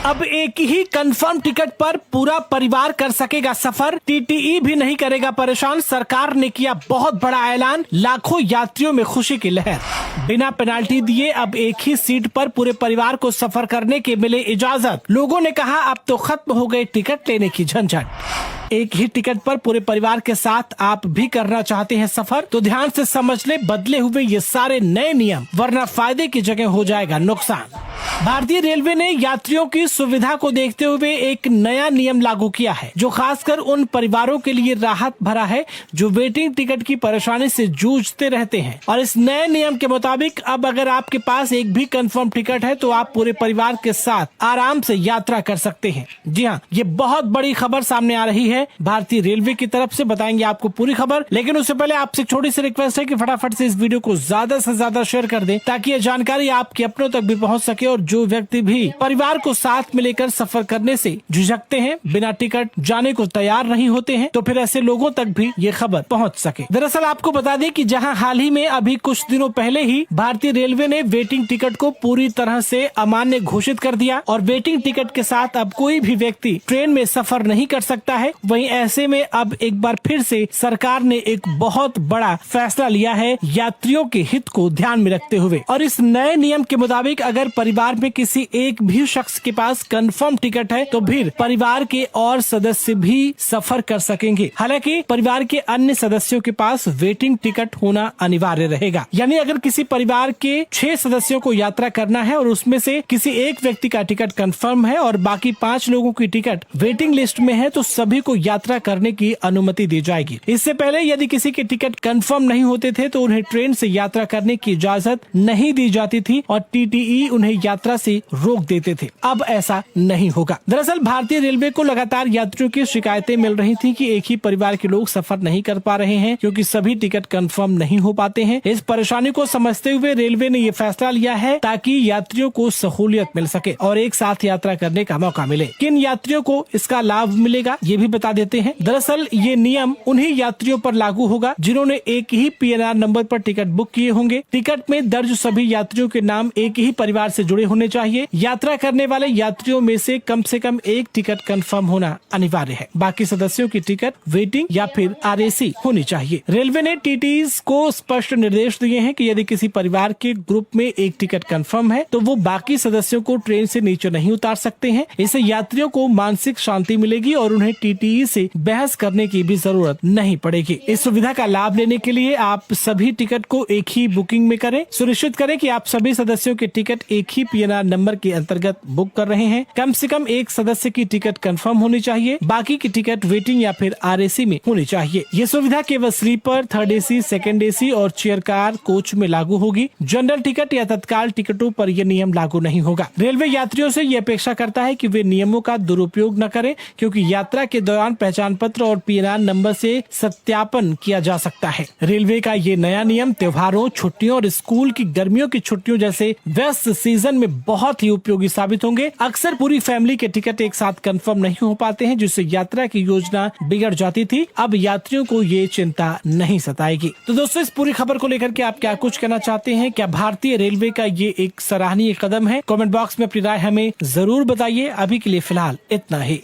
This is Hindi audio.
अब एक ही कंफर्म टिकट पर पूरा परिवार कर सकेगा सफर, टीटीई भी नहीं करेगा परेशान। सरकार ने किया बहुत बड़ा ऐलान, लाखों यात्रियों में खुशी की लहर। बिना पेनाल्टी दिए अब एक ही सीट पर पूरे परिवार को सफर करने के मिले इजाजत। लोगों ने कहा अब तो खत्म हो गए टिकट लेने की झंझट। एक ही टिकट पर पूरे परिवार के साथ आप भी करना चाहते हैं सफर तो ध्यान से समझ ले बदले हुए ये सारे नए नियम, वरना फायदे की जगह हो जाएगा नुकसान। भारतीय रेलवे ने यात्रियों की सुविधा को देखते हुए एक नया नियम लागू किया है जो खासकर उन परिवारों के लिए राहत भरा है जो वेटिंग टिकट की परेशानी से जूझते रहते हैं। और इस नए नियम के मुताबिक अब अगर आपके पास एक भी कंफर्म टिकट है तो आप पूरे परिवार के साथ आराम से यात्रा कर सकते हैं। जी हाँ, ये बहुत बड़ी खबर सामने आ रही है भारतीय रेलवे की तरफ से। बताएंगे आपको पूरी खबर, लेकिन उससे पहले आपसे छोटी सी रिक्वेस्ट है कि फटाफट से इस वीडियो को ज्यादा से ज्यादा शेयर कर दें ताकि ये जानकारी आपके अपनों तक भी पहुंच सके। और जो व्यक्ति भी परिवार को साथ में लेकर सफर करने से झिझकते हैं, बिना टिकट जाने को तैयार नहीं होते हैं, तो फिर ऐसे लोगों तक भी ये खबर पहुंच सके। दरअसल आपको बता दें कि जहां हाल ही में अभी कुछ दिनों पहले ही भारतीय रेलवे ने वेटिंग टिकट को पूरी तरह से अमान्य घोषित कर दिया और वेटिंग टिकट के साथ अब कोई भी व्यक्ति ट्रेन में सफर नहीं कर सकता है, वहीं ऐसे में अब एक बार फिर से सरकार ने एक बहुत बड़ा फैसला लिया है यात्रियों के हित को ध्यान में रखते हुए। और इस नए नियम के मुताबिक अगर परिवार में किसी एक भी शख्स के पास कंफर्म टिकट है तो फिर परिवार के और सदस्य भी सफर कर सकेंगे। हालांकि परिवार के अन्य सदस्यों के पास वेटिंग टिकट होना अनिवार्य रहेगा। यानी अगर किसी परिवार के 6 सदस्यों को यात्रा करना है और उसमें से किसी एक व्यक्ति का टिकट कंफर्म है और बाकी 5 लोगों की टिकट वेटिंग लिस्ट में है तो सभी को यात्रा करने की अनुमति दी जाएगी। इससे पहले यदि किसी के टिकट कंफर्म नहीं होते थे तो उन्हें ट्रेन से यात्रा करने की इजाजत नहीं दी जाती थी और टीटीई उन्हें यात्रा से रोक देते थे। अब ऐसा नहीं होगा। दरअसल भारतीय रेलवे को लगातार यात्रियों की शिकायतें मिल रही थी कि एक ही परिवार के लोग सफर नहीं कर पा रहे हैं क्योंकि सभी टिकट कंफर्म नहीं हो पाते हैं। इस परेशानी को समझते हुए रेलवे ने ये फैसला लिया है ताकि यात्रियों को सहूलियत मिल सके और एक साथ यात्रा करने का मौका मिले। किन यात्रियों को इसका लाभ मिलेगा ये भी बता देते हैं। दरअसल ये नियम उन्हीं यात्रियों पर लागू होगा जिन्होंने एक ही पीएनआर नंबर पर टिकट बुक किए होंगे। टिकट में दर्ज सभी यात्रियों के नाम एक ही परिवार से जुड़े होने चाहिए। यात्रा करने वाले यात्रियों में से कम एक टिकट कंफर्म होना अनिवार्य है। बाकी सदस्यों की टिकट वेटिंग या फिर आरएसी होनी चाहिए। रेलवे ने टीटीईज को स्पष्ट निर्देश दिए हैं कि यदि किसी परिवार के ग्रुप में एक टिकट कंफर्म है तो वो बाकी सदस्यों को ट्रेन से नीचे नहीं उतार सकते हैं। इससे यात्रियों को मानसिक शांति मिलेगी और उन्हें टीटीई से बहस करने की भी जरूरत नहीं पड़ेगी। इस सुविधा का लाभ लेने के लिए आप सभी टिकट को एक ही बुकिंग में करें। सुनिश्चित करें कि आप सभी सदस्यों के टिकट एक ही पीएनआर नंबर के अंतर्गत बुक कर रहे हैं। कम से कम एक सदस्य की टिकट कंफर्म होनी चाहिए, बाकी की टिकट वेटिंग या फिर आरएसी में होनी चाहिए। ये सुविधा केवल sleeper, third AC, second AC और चेयर कार कोच में लागू होगी। जनरल टिकट या तत्काल टिकटों पर यह नियम लागू नहीं होगा। रेलवे यात्रियों से ये अपेक्षा करता है कि वे नियमों का दुरुपयोग न करें क्योंकि यात्रा के दौरान पहचान पत्र और पीएनआर नंबर से सत्यापन किया जा सकता है। रेलवे का ये नया नियम त्योहारों, छुट्टियों और स्कूल की गर्मियों की छुट्टियों जैसे व्यस्त सीजन में बहुत ही उपयोगी साबित होंगे। अक्सर पूरी फैमिली के टिकट एक साथ कंफर्म नहीं हो पाते हैं जिससे यात्रा की योजना बिगड़ जाती थी। अब यात्रियों को ये चिंता नहीं सताएगी। तो दोस्तों, इस पूरी खबर को लेकर के आप क्या कुछ कहना चाहते हैं? क्या भारतीय रेलवे का ये एक सराहनीय कदम है? कमेंट बॉक्स में अपनी राय हमें जरूर बताइए। अभी के लिए फिलहाल इतना ही।